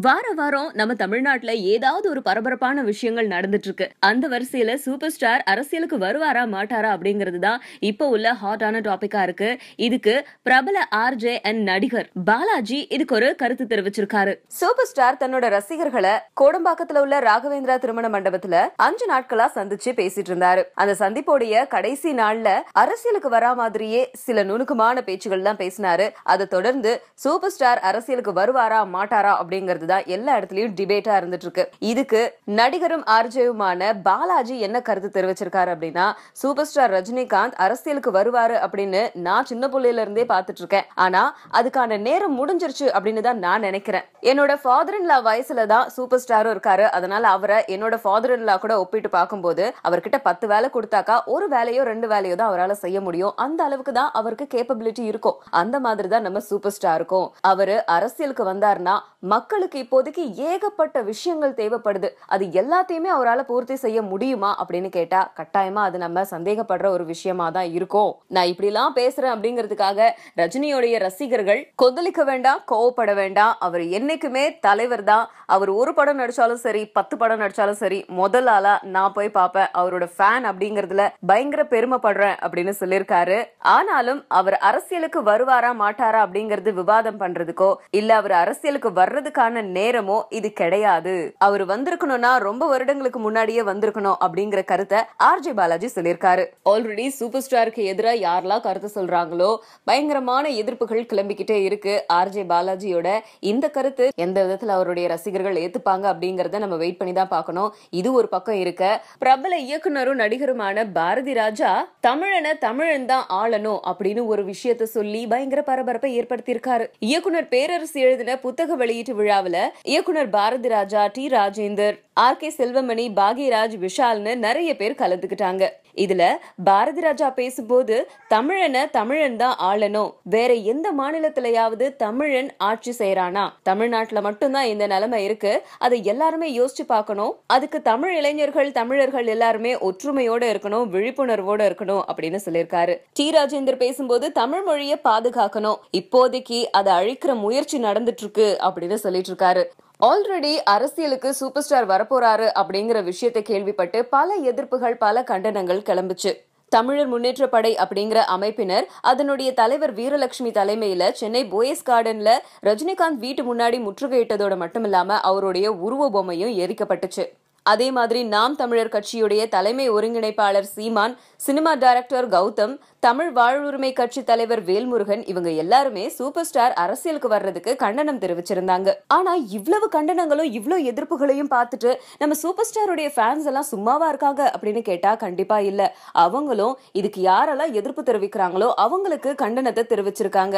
வார வாரம் நம்ம தமிழ்நாட்டுல ஏதாவது ஒரு பரபரப்பான விஷயங்கள் நடந்துட்டு இருக்கு. அந்த வரிசையில சூப்பர் ஸ்டார் அரசியலுக்கு வருவாரா மாட்டாரா அப்படிங்கறதுதான் இப்ப உள்ள ஹாட்டான டாபிக்கா இருக்கு. இதுக்கு பிரபல ஆர்ஜே அண்ட் நடிகர் பாலாஜி இதுக்கு ஒரு கருத்து தெரிவிச்சிருக்காரு. சூப்பர் ஸ்டார் தன்னோட ரசிகர்களை கோடம்பாக்கத்துல உள்ள ராகவேந்திரா திருமண மண்டபத்துல 5 நாட்களா சந்திச்சு பேசிட்டு இருந்தாரு. அந்த சந்திப்போடைய கடைசி நாள்ல அரசியலுக்கு வரா மாதிரியே சில நுணுக்கமான பேச்சுகள் எல்லாம் பேசினாரு. அதை தொடர்ந்து சூப்பர் ஸ்டார் அரசியலுக்கு வருவாரா மாட்டாரா அப்படிங்கறது எல்லா இடத்துலயும் டிபேட்டா இருந்துட்டு இருக்கு. இதுக்கு நடிகரும் ஆர்ஜேவுமான பாலாஜி என்ன கருத்து தெரிவிச்சிருக்காரு அப்படின்னா, சூப்பர் ஸ்டார் ரஜினிகாந்த் அரசியலுக்கு வருவாரு அப்படின்னு நான் சின்ன புள்ளையில இருந்தே பாத்துட்டு இருக்கேன். ஆனா அதுக்கான நேரம் முடிஞ்சிருச்சு அப்படின்னு தான் நான் நினைக்கிறேன். என்னோட ஃபாதர் இன் லா வயசுலதான் சூப்பர் ஸ்டாரும் இருக்காரு. அதனால அவரை என்னோட ஃபாதர் இன் லா கூட ஒப்பிட்டு பார்க்கும்போது அவர்கிட்ட 10 வேலை கொடுத்தாக்கா ஒரு வேலையோ 2 வேலையோ தான் அவரால் செய்ய முடியும். அந்த அளவுக்கு தான் அவருக்கு கேப்பபிலிட்டி இருக்கும். அந்த மாதிரி தான் நம்ம சூப்பர் ஸ்டாருக்கும். அவரு அரசியலுக்கு வந்தாருன்னா மக்களுக்கு இப்போதைக்கு ஏகப்பட்ட விஷயங்கள் தேவைப்படுது. அது எல்லாத்தையுமே அவரால் பூர்த்தி செய்ய முடியுமா அப்படின்னு கேட்டா கட்டாயமா அது நம்ம சந்தேகப்படுற ஒரு விஷயமா தான் இருக்கும். நான் இப்படி எல்லாம் பேசுறேன் அப்படிங்கிறதுக்காக ரஜினியோடைய ரசிகர்கள் கொந்தளிக்க வேண்டாம், கோவப்பட வேண்டாம். அவர் என்னைக்குமே தலைவர் தான். அவர் ஒரு படம் நடிச்சாலும் சரி, 10 படம் நடிச்சாலும் சரி, முதல் ஆளா நான் போய் பார்ப்பேன். அவரோட ஃபேன் அப்படிங்கறதுல பயங்கர பெருமைப்படுறேன் அப்படின்னு சொல்லியிருக்காரு. ஆனாலும் அவர் அரசியலுக்கு வருவாரா மாட்டாரா அப்படிங்கறது விவாதம் பண்றதுக்கோ இல்ல அவர் அரசியலுக்கு வர்றதுக்கான நேரமோ இது கிடையாது. அவர் வந்திருக்கணும்னா ரொம்ப வருடங்களுக்கு முன்னாடியே வந்திருக்கணும் அப்படிங்கிற கருத்தை ஆர்ஜே பாலாஜி சொல்லியிருக்காரு. ஆல்ரெடி சூப்பர் ஸ்டாருக்கு எதிராக யாரெல்லாம் கருத்து சொல்றாங்களோ பயங்கரமான எதிர்ப்புகள் கிளம்பிக்கிட்டே இருக்கு. ஆர்ஜே பாலாஜியோட இந்த கருத்து எந்த விதத்துல அவருடைய ரசிகர்கள் ஏத்துப்பாங்க அப்படிங்கறத நம்ம வெயிட் பண்ணி தான் பார்க்கணும். இது ஒரு பக்கம் இருக்க, பிரபல இயக்குனரும் நடிகருமான பாரதி ராஜா தமிழனை தமிழன் தான் ஆளணும் அப்படின்னு ஒரு விஷயத்த சொல்லி பயங்கர பரபரப்பை ஏற்படுத்தியிருக்காரு. இயக்குனர் பேரரசு எழுதின புத்தக வெளியீட்டு விழாவில் இயக்குனர் பாரதி ராஜா, டி ராஜேந்தர், ஆர்.கே. செல்வமணி, பாக்யராஜ், விஷால்னு நிறைய பேர் கலந்துக்கிட்டாங்க. இதுல பாரதி ராஜா பேசும்போது தமிழனை தமிழன் தான் ஆளணும், வேற எந்த மாநிலத்திலயாவது தமிழன் ஆட்சி செய்யறானா, தமிழ்நாட்டுல மட்டும்தான் இந்த நிலைமை இருக்கு, அதை எல்லாருமே யோசிச்சு பார்க்கணும். அதுக்கு தமிழ் இளைஞர்கள் தமிழர்கள் எல்லாருமே ஒற்றுமையோட இருக்கணும், விழிப்புணர்வோட இருக்கணும் அப்படின்னு சொல்லியிருக்காரு. டி ராஜேந்தர் பேசும்போது தமிழ் மொழியை பாதுகாக்கணும், இப்போதைக்கு அதை அழிக்கிற முயற்சி நடந்துட்டு இருக்கு அப்படின்னு சொல்லிட்டு இருக்காரு. ஆல்ரெடி அரசியலுக்கு சூப்பர் ஸ்டார் வரப்போறாரு அப்படிங்கிற விஷயத்தை கேள்விப்பட்டு பல எதிர்ப்புகள், பல கண்டனங்கள் கிளம்புச்சு. தமிழர் முன்னேற்ற படை அப்படிங்கிற அமைப்பினர் அதனுடைய தலைவர் வீரலட்சுமி தலைமையில சென்னை போயஸ் கார்டன்ல ரஜினிகாந்த் வீட்டு முன்னாடி முற்றுகையிட்டதோட மட்டும் இல்லாம அவருடைய உருவ பொம்மையும் எரிக்கப்பட்டுச்சு. அதே மாதிரி நாம் தமிழர் கட்சியுடைய தலைமை ஒருங்கிணைப்பாளர் சீமான், சினிமா டைரக்டர் கௌதம், தமிழ் வாழ்வுரிமை கட்சி தலைவர் வேல்முருகன் இவங்க எல்லாருமே சூப்பர் ஸ்டார் அரசியலுக்கு வர்றதுக்கு கண்டனம் தெரிவிச்சிருந்தாங்க. ஆனா இவ்வளவு கண்டனங்களும் இவ்வளவு எதிர்ப்புகளையும் பார்த்துட்டு நம்ம சூப்பர் ஸ்டாருடைய ஃபேன்ஸ் எல்லாம் சும்மாவா இருக்காங்க அப்படின்னு கேட்டா கண்டிப்பா இல்ல. அவங்களும் இதுக்கு யாரெல்லாம் எதிர்ப்பு தெரிவிக்கிறாங்களோ அவங்களுக்கு கண்டனத்தை தெரிவிச்சிருக்காங்க.